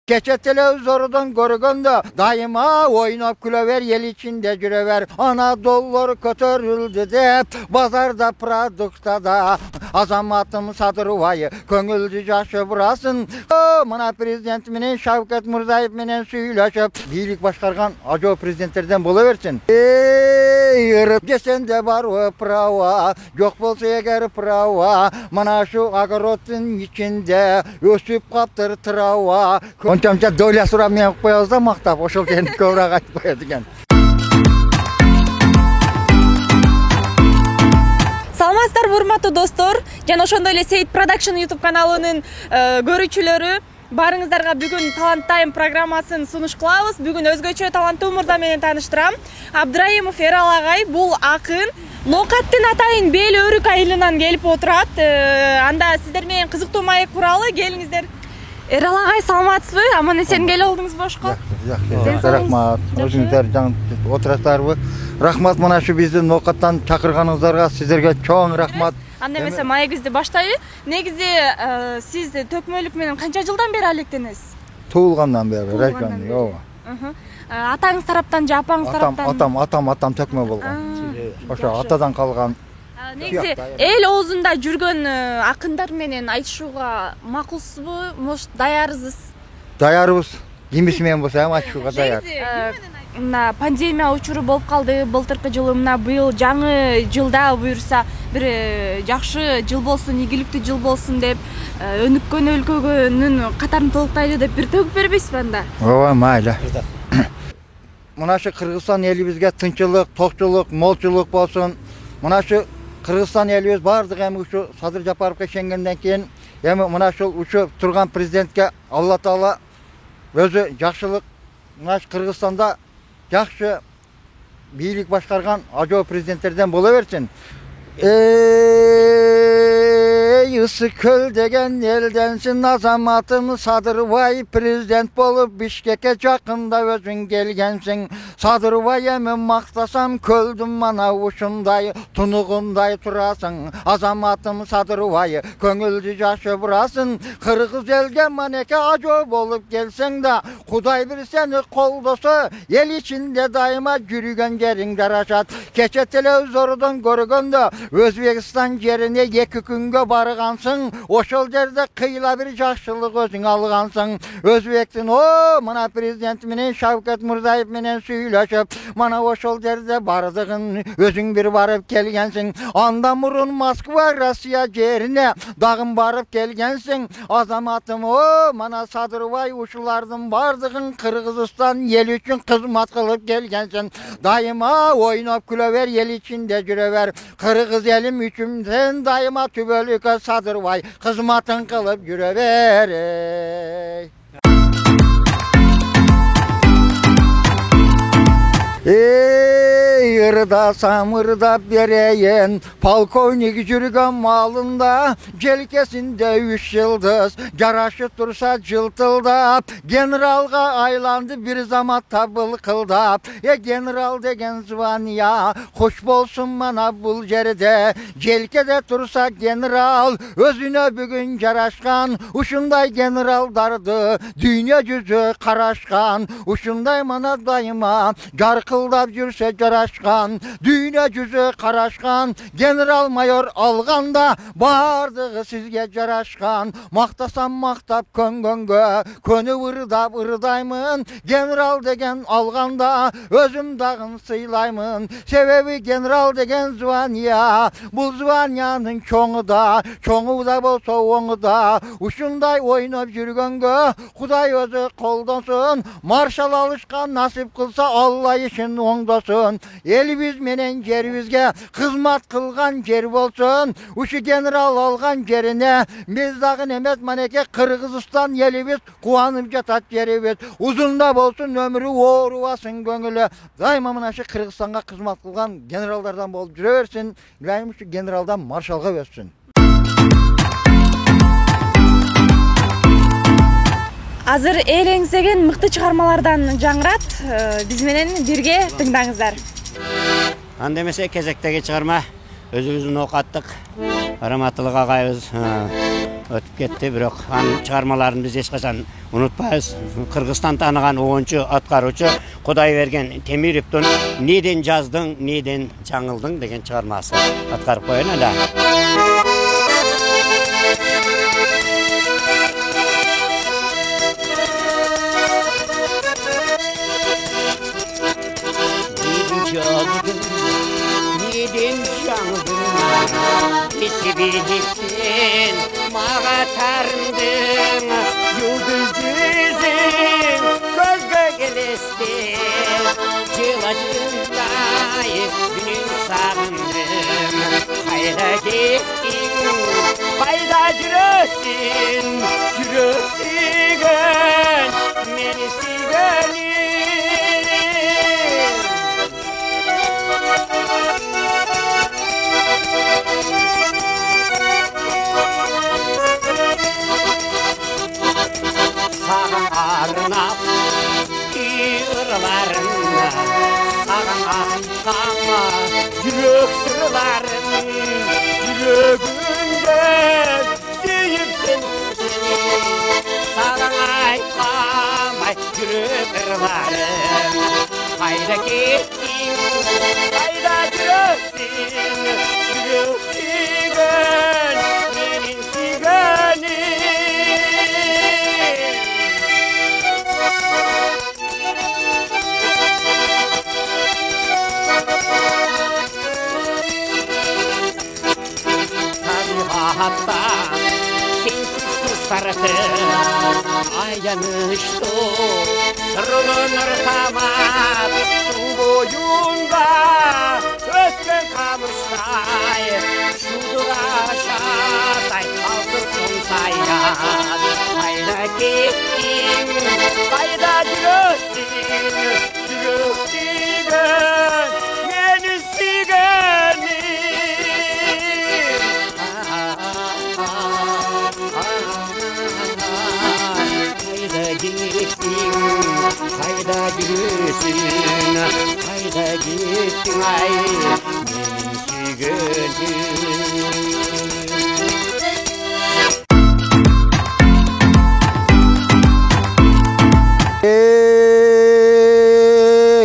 Keçe televizyondan görgende daima oynap gülever, yel içinde cürever. Anadolu'lar kötürüldü de bazarda produkta da azamatım Sadırvay'ı köngüldü caşı burasın. Mana prezident menen Şavkat Mirziyoyev menen süйлöşüp biyilik başkargan acı prezidentlerden buluversin. Desen de var prava, yok bolsa eğer prava, mana şu agarottun içinde ösüp kaptır trava. Onçamça doyla suramayan koyuyoruz da maktap, oşul kendi kövrak ayıp koyuyordu. Саламатсыздар, урматтуу достор. Жана ошондой эле Сейит Production YouTube каналынын көрүүчүлөрү, барыңыздарга бүгүн Талант Тайм программасын сунуш кылабыз. Бүгүн өзгөчө таланттуу мырза менен тааныштырам. Абдрайымов Эрал агай бул акын Ноокаттын атайын Бел Өрүк айылынан келип отурат. Анда сиздер менен кызыктуу маек куралы, келиңиздер. Эрал агай, саламатсызбы? Аман эсен келип алдыңызбы бошко? Жакшы, рахмат. Өзүңүздөр жаңы отурасыздарбы? Рахмат, мына ушу биздин Ноокаттан чакырганыңыздарга сиздерге чоң рахмат. Анда эмесе маегибизди баштайлы. Негизи сиз төкмөлүк менен канча жылдан бери алектенесиз? Туулгандан бери, райкон, ооба. Атаңыз тараптан же апаңыз тараптан? Атам төкмө болгон. Ошо атадан калган. Негизи эл оозунда жүргөн акындар менен айтышууга макулсузбу? Может, даярсыз? Даярбыз. Кимиси менен болсо айтышууга даяр. Мына пандемия учуру болуп калды былтыркы жылы, мына быйыл жаңы жылда буюрса бир жакшы жыл болсун, ийгиликтүү жыл болсун деп өнүккөн өлкөгөнүн катарын толуктайлы деп бир төгүп бербейсизби анда? Ооба, майла. Мына ушу Кыргызстан элибизге тынччылык, токчулук, молчулук болсун. Мына ушу Кыргызстан элибиз бардык эми ушу Садыр Жапаровго ишенгенден кийин эми мына ушу турган президентке Алла Таала өзү жакшылык, мына Кыргызстанда жакшы бийлик башкарган ажоо президенттерден боло берсин. Ысы көл деген элденсин, азаматым Садырбай президент болуп Бишкекке жакында өзүң келгенсиң. Садырбай эми мактасам көлдүм мана ушундай тунугундай турасың. Азаматым Садырбай көңүлдү жашы бурасың. Кыргыз элге манеке ажоо болуп келсең да, Кудай бир сени колдосо, эл ичинде дайыма жүргөн жериң жарашат. Кече телевизордон көргөндө Өзбекстан жерине 2 күнгө баргансың, ошол жерде кыйла бир жакшылык өзүң алгансың. Өзбектин мына президент менен Шавкат Мырзиёев менен сүйлөшүп, мана ошол жерде бардыгын өзүң бир барып келгенсиң. Андан мурун Москва, Россия жерине дагы барып келгенсиң. Азаматым, мана Садырбай ушулардын бардыгын Кыргызстан эл үчүн кызмат кылып келгенсиң. Дайыма ойноп күлөбер, эл ичинде жүрөбер. Кыргыз элим үчүн сен дайыма түбөлүккө Садырбай кызматын кылып жүрө бер. Ырда самырдап берейин, полковник жүргөн малында, желкесинде 3 жылдыз, жарашы турса жылтылдап, генералга айланды бир заматта былкылдап. Генерал деген звания, хош болсун мана бул жерде, желкеде турса генерал, өзүнө бүгүн жарашкан, ушундай генералдарды дүйнө жүзү карашкан, ушундай мана дайыма жаркылдап жүрсө жарашкан, дүйнө жүзү карашкан, генерал майор алганда бардыгы сизге жарашкан. Мактасам мактап көнгөнгө, көнүп ырдап ырдаймын, генерал деген алганда өзүм дагы сыйлаймын. Себеби генерал деген звания, бул званиянын чоңу да болсо оңу да. Ушундай ойноп жүргөнгө Кудай өзү колдосун, маршал алышкан насип кылса Алла ишин оңдосун. Элибиз менен жерибизге кызмат кылган жер болсун. Ушу генерал алган жерине биз дагы эмес, манеке Кыргызстан элибиз кубанып жатат жерибиз. Узунда болсун, өмүрү оорубасын көңүлү. Дайыма мына ушу Кыргызстанга кызмат кылган генералдардан болуп жүрө берсин. Илайым ушу генералдан маршалга өссүн. Азыр эл эңсеген мыкты чыгармалардан жаңырат. Биз менен бирге тыңдаңыздар. Анда эмесе кезектеги чыгарма өзүбүздүн Ноокаттык Раматылык агайыбыз өтүп кетти, бирок анын чыгармаларын биз эч качан унутпайбыз. Кыргызстан тааныган оончу, аткаруучу Кудайберген Темировдун "Неден жаздың, неден жаңылдың" деген чыгармасы аткарып коеюн эле. Неден жаңылдың, себептен маға тарындың, жұлдыз жүзің көзге келестен, жылажындай күнін сағындым. Қайда кеттің, қайда жүресің, жүрек сүйген, мені сүйгенің. Sağın arnap yığırlarına, sağın ahtama yürek sırlarım, yüreğimden seyipsin seni. Sağın aytamay yürek sırlarım, hayda gittin, hayda yüreksin, yürek suygen, benim suygenim. Hatta sensiz kursardım, ayanıştı, sırılınır tamam, su boyunda ötken kamıştay, şudur aşağıday, altırsın sayran. Kayda gittin, kayda жүрөсүң, жүрөк сүйгөн, meni sүйгөнүм. Hayda gittin, hayda gittin ay, benim suygenim.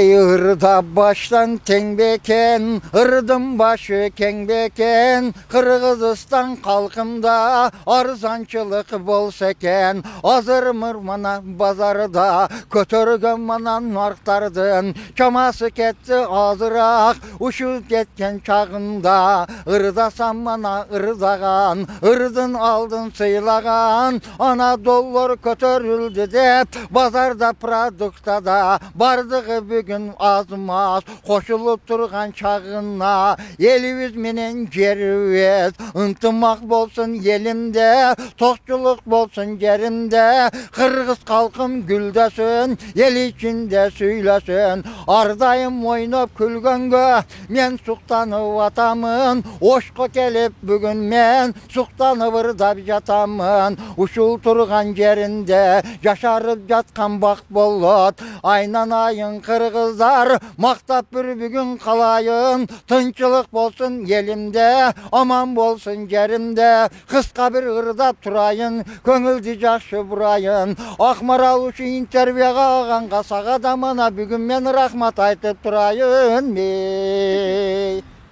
Irda baştan tengbeken, ırdım başı kengbeken, Kırgızistan kalkımda arzançılık bolseken, azırmır mana bazarda, kötörgön mana nartardın, çaması ketti azırak, uşup ketken çağında, ırdasan mana ırdagan, ırdın aldın sıylagan, Anadolular kötörüldü dep, bazarda produkta da, bardığı bugün azmaz, koşulup durgan çağına, elimiz menen cerviz, ıntımak bolsun yelimde, tokçuluk bolsun yerimde, Kırgız kalkım güldesin, el içinde söylesin, ardayım oynap külgenge, men suqtanıp atamın, oşko kelip bugün men, suqtanıp ırdap jatamın, uşul turgan yerinde, yaşarıp jatkan bak bolot, aynan ayın Kırgızlar, maktap bir bugün kalayın, tınçılık bolsun yelimde, aman bolsun yerimde, kıska bir ırdap turayın, köngüldi jaşı burayın, Akmaral uşu interviyaga algan kasak adamına bugün men rahmat aytıp turayın.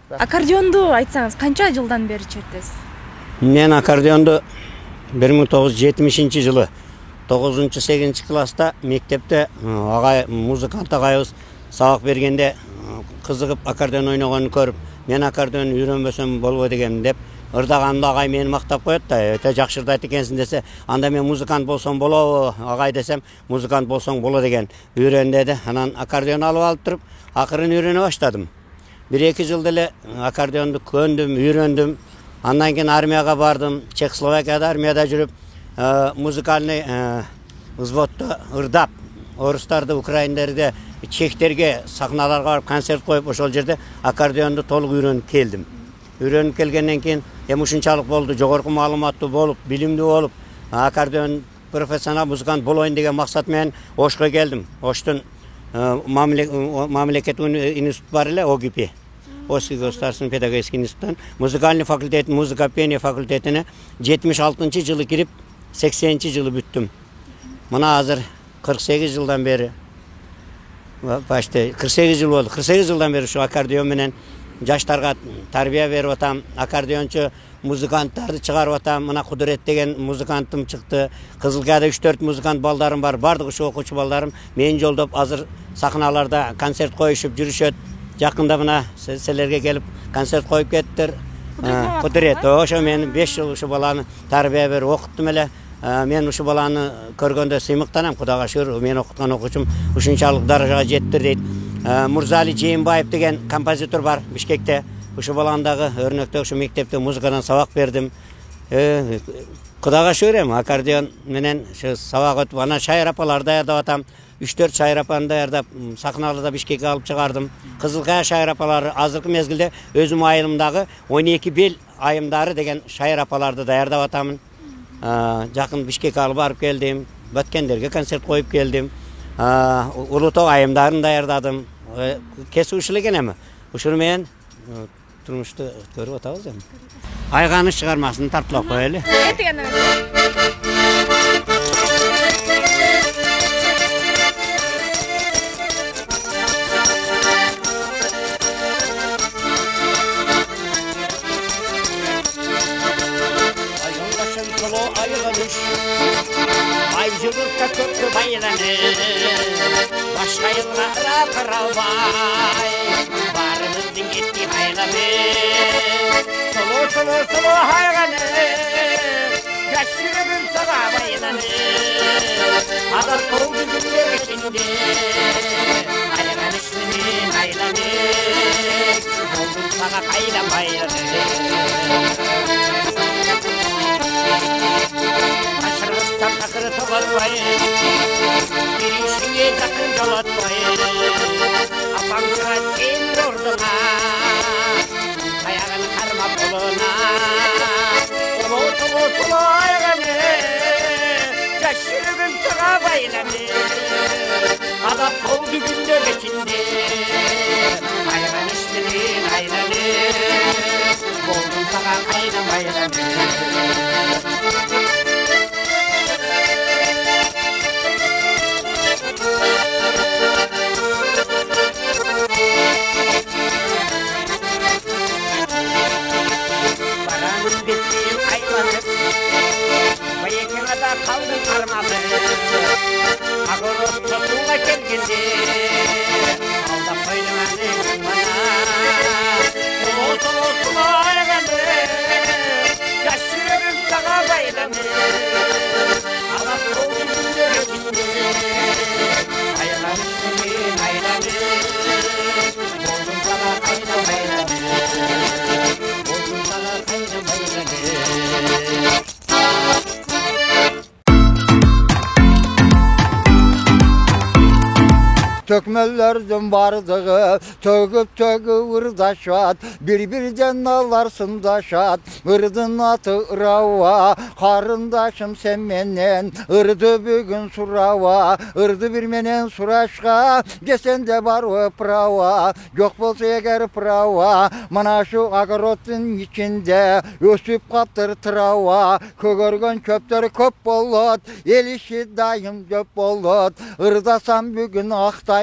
Аккордеонду айтсаңыз, канча жылдан бери чертесиз? Men akkordeondu 1970 жылы 9-8 класста мектепте агай музыкант агайыбыз сабак бергенде кызыгып аккордеон ойногонун көрүп, мен аккордеон үйрөнбөсөм болбойт экенмин деп ырдаганда агай мени мактап коет да, өтө жакшы ырдайт экенсиң десе, анда мен музыкант болсом болобу агай десем, музыкант болсоң болот экен, үйрөн деди. Анан аккордеон алып туруп, акырын үйрөнө баштадым. 1-2 жыл деле аккордеонду көндүм, үйрөндүм. Андан кийин армияга бардым. Чехословакияда армияда жүрүп, музыкальный взводто ырдап, орустарды, украиндерди, чехтерге сахналарга барып концерт коюп, ошол жерде аккордеонду толук үйрөнүп келдим. Үйрөнүп келгенден кийин эми ушунчалык болду, жогорку маалыматтуу болуп, билимдүү болуп, аккордеон профессионал музыкант болоюн деген максат менен Ошко келдим. Оштун мамлекеттик институт бар эле, ОГИП. Oski Gostarsin Pedagogik İnstitut'tan Muzikalny fakültet, Muzika piyano fakültetine 76. yılı girip 80. yılı büttüm. Buna hazır 48 yıldan beri başta 48 yıl oldu. 48 yıldan beri şu akordeon menen jaşlarga tarbiya berip atam. Akordeonçu muzikantlardı çıkarıp atam. Mına Kudret degen muzikantım çıktı. Kızılkaya'da 3-4 muzikant baldarım var. Bardık şu okuçu baldarım. Men joldop hazır sahnalarda konsert koyuşup жүрүшөt. Yakında mına sizlerge gelip konsert koyup kettir. Kudret. Oşo men 5 yıl şu balаны tarbiya berip okuttum ele. Men uşu balаны көргөндө сыймыктанам, Кудайга шүгүр. Мен окуткан окуучум ушунчалык даражага жетти дейт. Мурзали Жээнбаев деген композитор бар Бишкекте. Uşu баландагы өрнөктө ушу мектепте музыкадан сабак бердим. Кудайга шүгүр эми аккордеон менен шу сабак өтүп анан шайыр апаларды даярдап атам. 3-4 шайыр апаны даярдап сахналарда Бишкекке алып чыгардым. Кызылкая шайыр апалары азыркы мезгилде өзүм айылымдагы 12 бел айымдары деген шайыр апаларды даярдап атамын. Жақын Бишкекке алып барып келдим. Бөткендерге концерт коюп келдим. Улуу Тоо айымдарын даярдадым. Кесип экен эми. Ушуну менен турмушту көрүп атабыз эми. Айганыш чыгармасын тартылап коелу. Ay yıllıkta köprü baylanır, başka yıllara kırılmay, varımızın gitti haylanır, sulu haylanır, yaş yürüdüm sana baylanır, adat oldu günler içinde, haylanışlının haylanır, oldum sana kayla baylanır. Takırı toparlayın, girişine takın jolatmayın. Apamcıra kendi orduna, ayağını karma koluna. Sulu ayağını, yaşırım sana baylanı. Adam oldu günde geçindi, ayağın işlerin aylanı. Oldum sana kayna baylanı. Kaldım karmadı, Agoros tosuğa gelgindi, aldap koydumanın bana. Sulu ayağını, yaş yürüdüm sana baylanı, alap oldu günler içinde, ayağın aylanı, oldum sana kayna baylanı, oldum sana kayna baylanı. Tökmellerden bardığı, tögüp ırdaşat, birbirden alarsın daşat, ırdın atı ırava, karındaşım sen menen, ırdı bugün surava, ırdı bir menen suraşka, gesen de bar o prava, yok bolsa eğer prava, mana şu agarotun içinde, ösüp kaptır trava, kögörgön köptör köp bolot, el işi dayım köp bolot, ırdasam bugün aktay,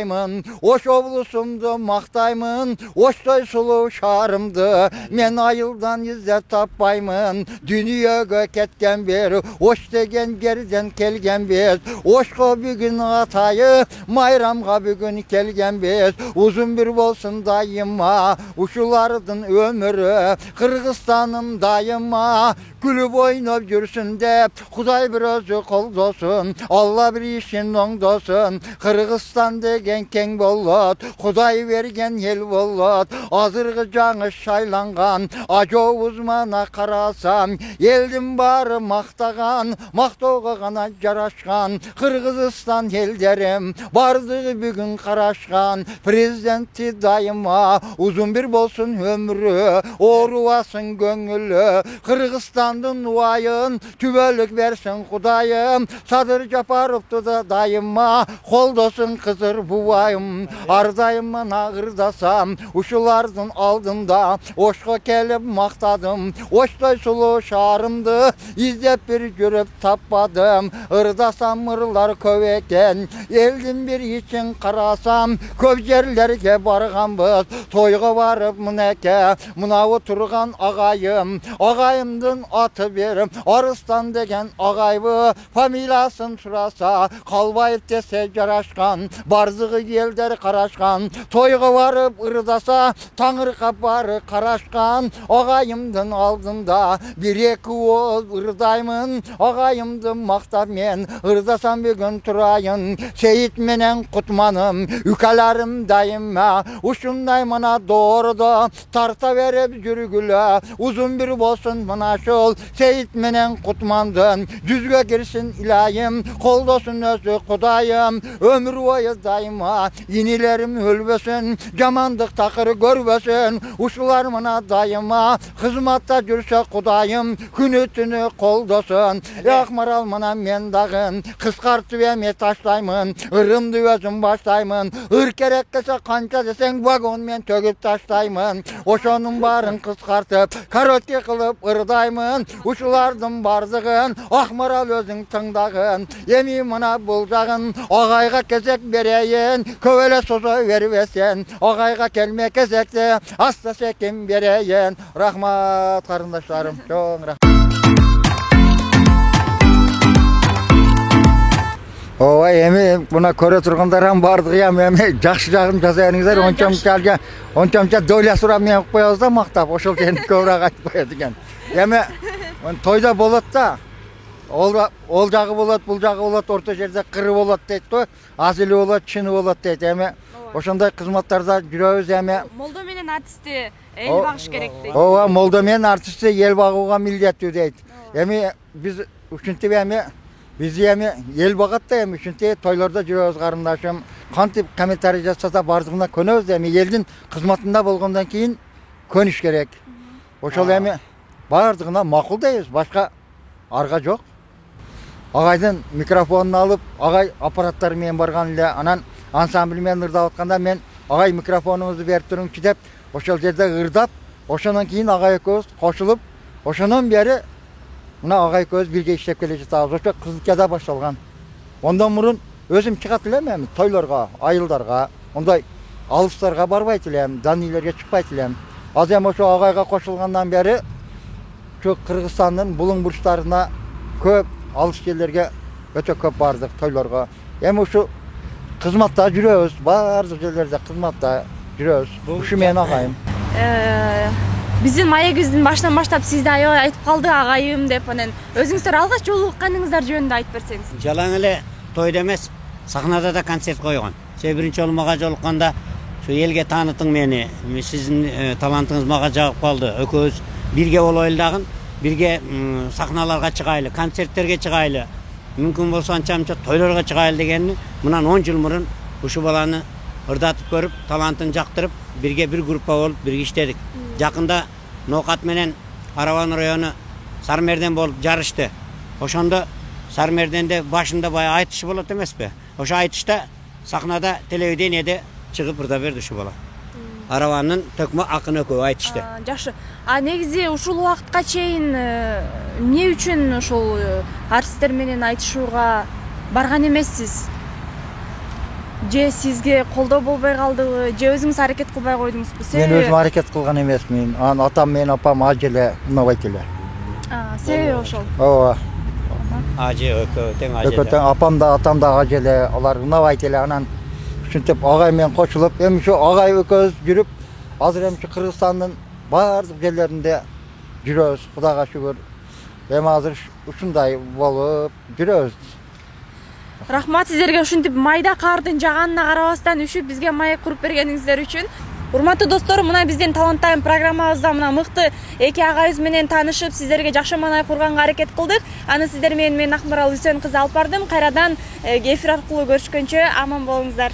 oş oblusumdu maktaymun, oştoy sulu şarımdı, men ayıldan izzet tapaymun, dünyaya ketken bir, oş degen geriden kelgen biz, oşko bugün atayı, mayramga bugün kelgen biz, uzun bir bolsun dayıma, uşulardın ömürü, Kırgızstanım dayıma, gülüp oynap жүрsün dep, Kuday bir özü koldosun, Allah bir işin oңdosun, Kırgızstan degen keng bolot, Kuday vergen el bolot, azırgı жаңы şaylangan, ajo uzmana karasam, eldim barı maktagan, maktoga gana jaraşkan, Kırgızistan elderim, bardığı bugün karaşkan, prezidenti dayıma, uzun bir bolsun ömrü, oruvasın gönüllü, Kırgızstan'dın uayın, tübölük versin Kudayım, Sadır Japarov'tu da dayıma, koldosun kızır bu buvayım, ardayımın ağırdasam, uşulardın aldında, oşqa kelip maqtadım, oştoy sulu şarımdı, izlep bir görüp tapmadım, ırdasam ırlar köveken, eldim bir için karasam, köp yerlerge barğanbız, toyga varıp mıneke, mına oturgan ağayım, ağayımdın atı berim, Arıstan degen ağaybı, familiyasın surasa, kalbayıp dese jaraşkan, barzığı gelder karaşkan, toyga varıp ırdasa, tanır kaparı karaşkan, ağayımdın aldında, bir eki oz ırdaymın, ağayımdın maqtab men, ırdasam bir gün turayın, Seyit menen kutmanım, ükalarim dayıma, uşunday mana doğruda, tarta verip jürgüle, uzun bir bolsun mana şol, Seyit menen kutmandın, yüzge girsin ilahim, koldosun özü kudayım, ömür boyu dayıma, yenilerim ölbesin, jamandık takırı görbesin, uşular mana dayıma, hizmatta jürse kudayım, günü tünü koldosun, yakmaral mana men dağın, kıskartıp eme taşlayımın, ırımdı özüm başlayımın, ır kerek kese kança desen vagon men tögüp taşlayımın, oşonun barın kıskartıp, karotke kılıp ırdayımın, uşulardın barzığın, ahmaral özün tıngdağın, emi mına bulacağın, ağayga kesek bereyin, kövele soza verivesen, ağayga kelme kesekte, hasta sekim bereyin. Rahmat karındaşlarım, çok rahmat. Ova emi buna köre turgandaram bardığıyam emi jakşı jagын jazayanыңыздар onçamça doyla surap men koyabız da maqtap oşol seni köbürak aytып koyat eken. Emi toyda bolat da ол жагы болот, бул жагы болот, орто жерде кыры болот дейт го. Азили болот, чыны болот дейт. Эми ошондой кызматтарда жүрөбүз эми. Молдо менен артистти эл багыш керек дейт. Ооба, молдо менен артистти эл багууга милдеттүү дейт. Эми биз ушинтип эми биз эми эл багат да эми ушинтип тойлордо жүрөбүз карындашым. Кантип комментарий жасаса бардыгына көнөбүз эми элдин кызматында болгондон кийин көнүш керек. Ошол эми бардыгына макул дейбиз, башка арга жок. Агайдын микрофонун алып, агай аппараттары менен барган эле, анан ансамбль менен ырдап атканда мен агай микрофонуңузду берип туруңчу деп, ошол жерде ырдап, ошондон кийин агай экөөбүз кошулуп, ошондон бери мына агай экөөбүз бирге иштеп келе жатабыз. Ошо Кызылчада башталган. Ондан мурун өзүм чыгат элем эми тойлорго, айылдарга, ондай алыстарга барбайт элем, данийлерге чыкпайт элем. Азыр эми ошо агайга кошулгандан бери şu Kırgızistan'ın bulun burçlarına köp alış yerlerge öte köp bardıq toylarga. Hem şu kızmatta жүрөбүz, бардык жерлерде кызматта жүрөбүz. Ушу мен агайым. Биздин маегибиздин башынан баштап сизде аябай айтып калды агайым деп, анан өзүңүздөр алгач жолукканыңыздар жөнүндө айтып берсеңиз. Жалаң эле тойда эмес, сахнада да концерт койгон. Себеби биринчи жолу мага жолукканда şu elge tanıtın meni, sizin talantınız maga jagып kaldı. Ökөөбүз birge болойлу дагы, birge sahnalarga чыгайлы, konsertlerge чыгайлы. Мүмкүн болсо анча-мынча тойлорго чыгайлы дегенни, мынан 10 жыл мурун ушул баланы ырдатып көрүп, талантын жактырып, birge bir группа болуп birge иштедик. Жакында Ноокат менен Араван району Сармерден болуп жарышты. Ошондо Сармерденде башында бая айтыш болот эмеспи? Ошо айтышта сахнада телевидениеде чыгып ырдап берди ушу бала. Араванын төкмө акын экөө айтышты. Жакшы. А негизи ушул убакытка чейин эмне үчүн ошол артисттер менен айтышууга барган эмессиз? Же сизге колдоо болбой калдыбы, же өзүңүз аракет кылбай койдуңузбу? Мен өзүм аракет кылган эмесмин. Атам менен апам ажеле унабайт эле. Себеби ошол. Ооба. Ажы экөө тең ажы. Экөө тең апам да атам да ажеле, алар унабайт эле. Анан ушинтип агай менен кошулуп, эми ушу агай экөөбүз жүрүп, азыр эми Кыргызстандын бардык жерлеринде жүрөбүз, Кудайга шүгүр. Эми азыр ушундай болуп жүрөбүз. Рахмат сиздерге ушинтип майда кардын жаганына карабастан үшүп бизге маек куруп бергениңиздер үчүн. Урматтуу достор, мына биздин Талант Тайм программабызда мына мыкты эки агайыбыз менен таанышып, сиздерге жакшы маанай курганга аракет кылдык. Аны сиздер менен мен Акмарал Үсен кызы алып бардым. Кайрадан эфир аркылуу көрүшкөнчө аман болуңуздар.